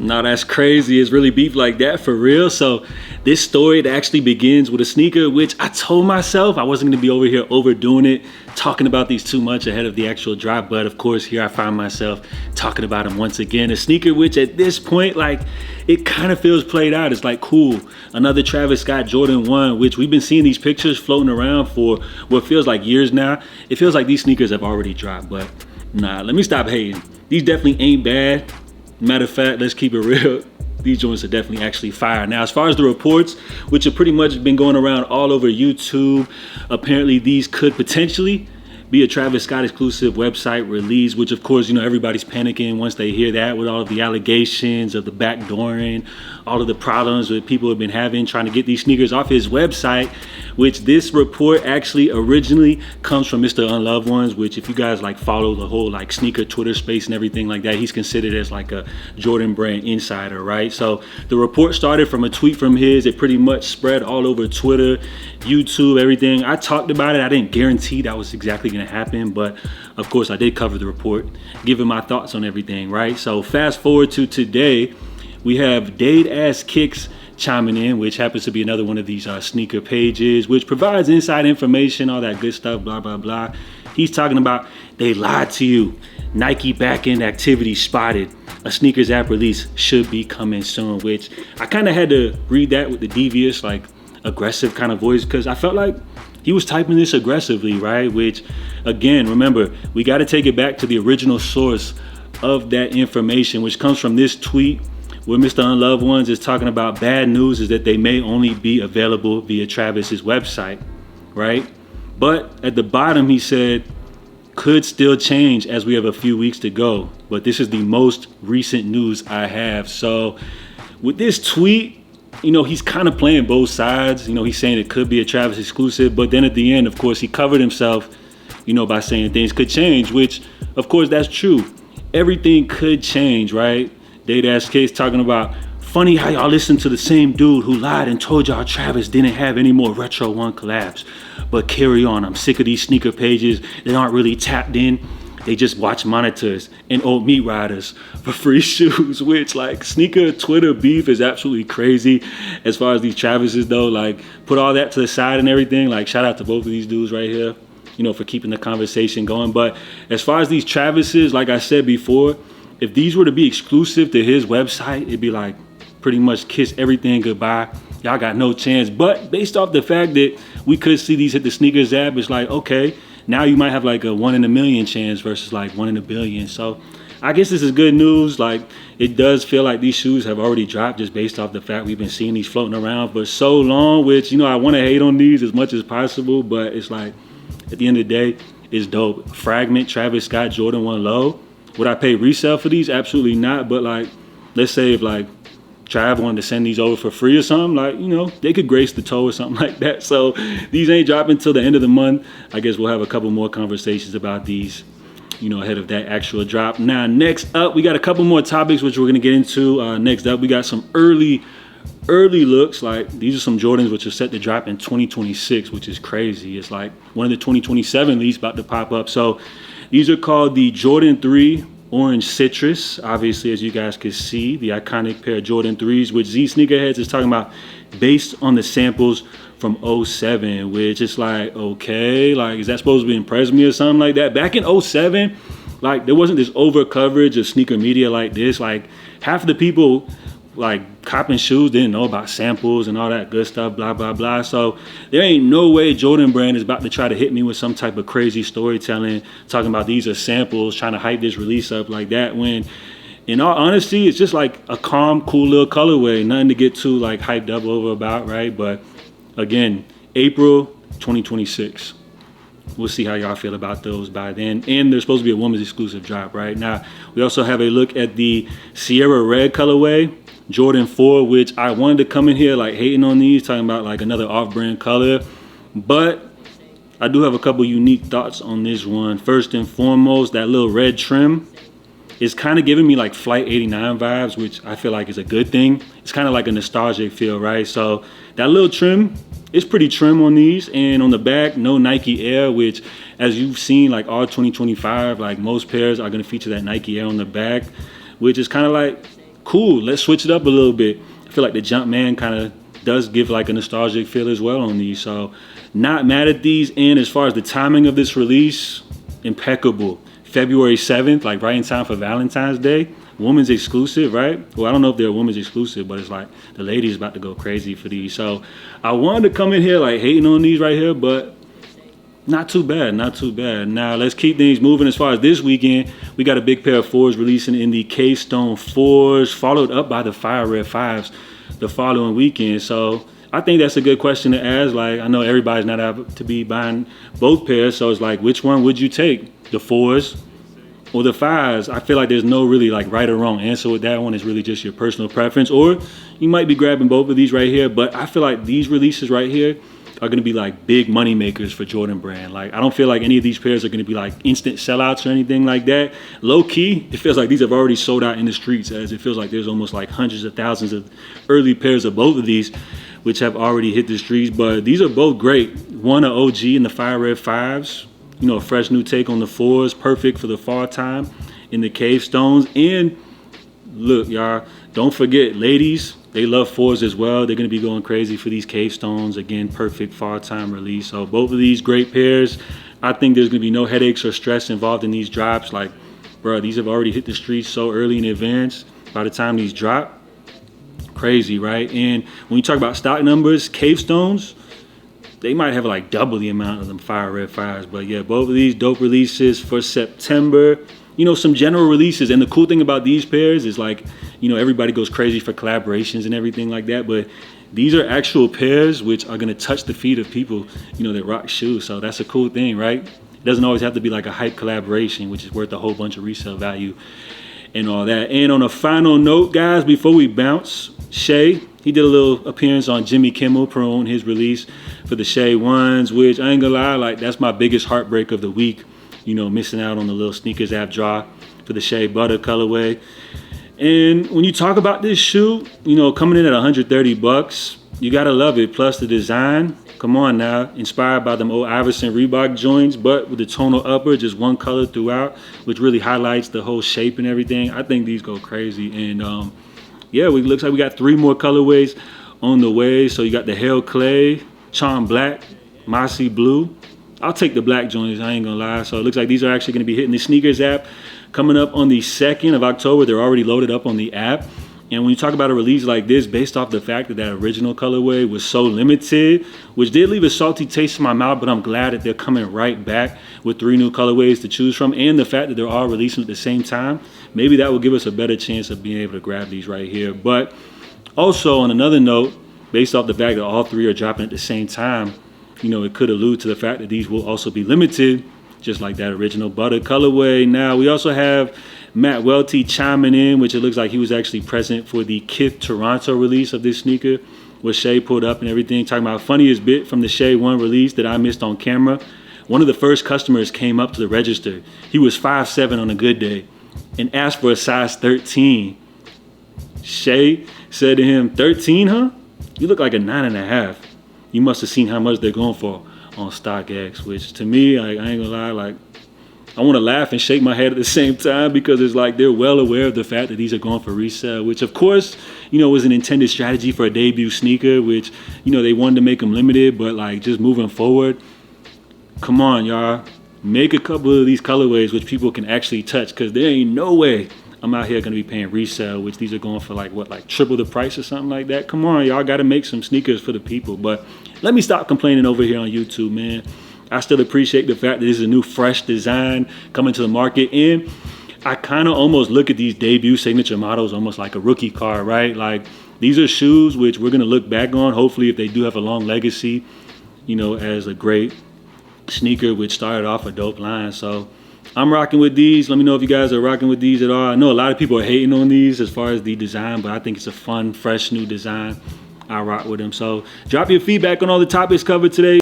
No, that's crazy. It's really beef like that for real. So this story, it actually begins with a sneaker, which I told myself I wasn't going to be over here overdoing it, talking about these too much ahead of the actual drop. But of course, here I find myself talking about them once again. A sneaker which at this point, like, it kind of feels played out. It's like, cool, another Travis Scott Jordan 1, which we've been seeing these pictures floating around for what feels like years now. It feels like these sneakers have already dropped, but nah, let me stop hating. These definitely ain't bad. Matter of fact, let's keep it real. These joints are definitely actually fire. Now, as far as the reports, which have pretty much been going around all over YouTube, apparently these could potentially be a Travis Scott exclusive website release, which of course, you know, everybody's panicking once they hear that with all of the allegations of the backdooring, all of the problems that people have been having trying to get these sneakers off his website, which this report actually originally comes from Mr. Unloved Ones, which if you guys like follow the whole like sneaker Twitter space and everything like that, he's considered as like a Jordan brand insider, right? So the report started from a tweet from his. It pretty much spread all over Twitter, YouTube, everything. I talked about it. I didn't guarantee that was exactly going to happen, but of course I did cover the report, giving my thoughts on everything, right? So fast forward to today, we have Dade Ass Kicks chiming in, which happens to be another one of these sneaker pages, which provides inside information, all that good stuff, blah, blah, blah. He's talking about, they lied to you. Nike back-end activity spotted. A sneakers app release should be coming soon, which I kind of had to read that with the devious, like aggressive kind of voice, because I felt like he was typing this aggressively, right? Which, again, remember, we got to take it back to the original source of that information, which comes from this tweet where Mr. Unloved Ones is talking about bad news is that they may only be available via Travis's website, right? But at the bottom, he said, could still change as we have a few weeks to go. But this is the most recent news I have. So with this tweet, you know, he's kind of playing both sides. You know, he's saying it could be a Travis exclusive, but then at the end, of course, he covered himself, you know, by saying things could change, which of course that's true. Everything could change, right? Dade Ass Kicks talking about, funny how y'all listen to the same dude who lied and told y'all Travis didn't have any more Retro 1 collabs. But carry on, I'm sick of these sneaker pages that aren't really tapped in. They just watch monitors and old meat riders for free shoes, which like sneaker Twitter beef is absolutely crazy. As far as these Travises though, like put all that to the side and everything, like shout out to both of these dudes right here, you know, for keeping the conversation going. But as far as these Travises, like I said before, if these were to be exclusive to his website, it'd be like pretty much kiss everything goodbye. Y'all got no chance. But based off the fact that we could see these hit the sneakers app, it's like, okay, now you might have like a 1 in a million chance versus like 1 in a billion. So I guess this is good news. Like it does feel like these shoes have already dropped just based off the fact we've been seeing these floating around for so long, which, you know, I want to hate on these as much as possible, but it's like at the end of the day, it's dope. Fragment, Travis Scott, Jordan 1 low. Would I pay resale for these? Absolutely not. But like, let's say if like Trav wanted to send these over for free or something, like, you know, they could grace the toe or something like that. So these ain't dropping till the end of the month. I guess we'll have a couple more conversations about these, you know, ahead of that actual drop. Now, next up, we got a couple more topics which we're gonna get into. Next up, we got some early looks. Like these are some Jordans which are set to drop in 2026, which is crazy. It's like one of the 2027 leads about to pop up. So these are called the Jordan 3 Orange Citrus. Obviously, as you guys can see, the iconic pair of Jordan 3s, which Z Sneakerheads is talking about based on the samples from 07, which is like, okay, like, is that supposed to impress me or something like that? Back in 07, like, there wasn't this over coverage of sneaker media like this. Like, half of the people like copping shoes didn't know about samples and all that good stuff, blah, blah, blah. So there ain't no way Jordan Brand is about to try to hit me with some type of crazy storytelling, talking about these are samples, trying to hype this release up like that, when in all honesty, it's just like a calm, cool little colorway, nothing to get too like hyped up over about, right? But again, April 2026. We'll see how y'all feel about those by then. And there's supposed to be a women's exclusive drop right now. We also have a look at the Sierra Red colorway, Jordan 4, which I wanted to come in here like hating on these, talking about like another off-brand color. But I do have a couple unique thoughts on this one. First and foremost, that little red trim is kind of giving me like Flight 89 vibes, which I feel like is a good thing. It's kind of like a nostalgic feel, right? So that little trim, it's pretty trim on these. And on the back, no Nike Air, which as you've seen, like all 2025, like most pairs are gonna feature that Nike Air on the back, which is kind of like cool, let's switch it up a little bit. I feel like the Jumpman kind of does give like a nostalgic feel as well on these. So not mad at these. And as far as the timing of this release, impeccable. February 7th, like right in time for Valentine's Day. Women's exclusive, right? Well, I don't know if they're women's exclusive, but it's like the ladies about to go crazy for these. So I wanted to come in here like hating on these right here, but not too bad, not too bad. Now let's keep things moving. As far as this weekend, we got a big pair of 4s releasing in the K-Stone 4s, followed up by the Fire Red 5s the following weekend. So I think that's a good question to ask. Like, I know everybody's not able to be buying both pairs, so it's like, which one would you take? The 4s or the 5s? I feel like there's no really like right or wrong answer with that one. It's really just your personal preference, or you might be grabbing both of these right here. But I feel like these releases right here are going to be like big money makers for Jordan Brand. Like, I don't feel like any of these pairs are going to be like instant sellouts or anything like that. Low key, it feels like these have already sold out in the streets, as it feels like there's almost like hundreds of thousands of early pairs of both of these which have already hit the streets. But these are both great. One, an OG in the Fire Red 5s, you know, a fresh new take on the 4s, perfect for the fall time in the Cave Stones. And look, y'all, don't forget, ladies, they love 4s as well. They're going to be going crazy for these Cave Stones. Again, perfect fall time release. So both of these great pairs. I think there's going to be no headaches or stress involved in these drops. Like, bro, these have already hit the streets so early in advance. By the time these drop, crazy, right? And when you talk about stock numbers, Cave Stones, they might have like double the amount of them Fire Red 5s. But yeah, both of these dope releases for September. You know, some general releases. And the cool thing about these pairs is, like, you know, everybody goes crazy for collaborations and everything like that. But these are actual pairs which are going to touch the feet of people, you know, that rock shoes. So that's a cool thing, right? It doesn't always have to be like a hype collaboration, which is worth a whole bunch of resale value and all that. And on a final note, guys, before we bounce, Shay, he did a little appearance on Jimmy Kimmel promoting his release for the Shay 1s, which I ain't gonna lie, like, that's my biggest heartbreak of the week. You know, missing out on the little sneakers app draw for the Shea Butter colorway. And when you talk about this shoe, you know, coming in at 130 bucks, you gotta love it. Plus the design, come on now, inspired by them old Iverson Reebok joints, but with the tonal upper, just one color throughout, which really highlights the whole shape and everything. I think these go crazy. And yeah, it looks like we got 3 more colorways on the way. So you got the Hell Clay, Charm Black, Mossy Blue. I'll take the black joints, I ain't gonna lie. So it looks like these are actually gonna be hitting the sneakers app coming up on the 2nd of October. They're already loaded up on the app. And when you talk about a release like this, based off the fact that that original colorway was so limited, which did leave a salty taste in my mouth, but I'm glad that they're coming right back with 3 new colorways to choose from. And the fact that they're all releasing at the same time, maybe that will give us a better chance of being able to grab these right here. But also, on another note, based off the fact that all 3 are dropping at the same time, you know, it could allude to the fact that these will also be limited, just like that original Butter colorway. Now, we also have Matt Welty chiming in, which it looks like he was actually present for the Kith Toronto release of this sneaker, where Shay pulled up and everything, talking about funniest bit from the Shay 1 release that I missed on camera. One of the first customers came up to the register. He was 5'7" on a good day and asked for a size 13. Shay said to him, 13, huh? You look like a 9.5. You must have seen how much they're going for on StockX, which to me, I ain't gonna lie, like, I want to laugh and shake my head at the same time, because it's like they're well aware of the fact that these are going for resale, which of course, you know, was an intended strategy for a debut sneaker, which, you know, they wanted to make them limited. But like, just moving forward, come on, y'all, make a couple of these colorways which people can actually touch, because there ain't no way I'm out here gonna be paying resale, which these are going for like, what, like triple the price or something like that. Come on, y'all gotta make some sneakers for the people. But let me stop complaining over here on YouTube, man. I still appreciate the fact that this is a new fresh design coming to the market. And I kind of almost look at these debut signature models almost like a rookie card, right? Like, these are shoes which we're gonna look back on, hopefully, if they do have a long legacy, you know, as a great sneaker which started off a dope line. So I'm rocking with these. Let me know if you guys are rocking with these at all. I know a lot of people are hating on these as far as the design, but I think it's a fun, fresh new design. I rock with them. So drop your feedback on all the topics covered today.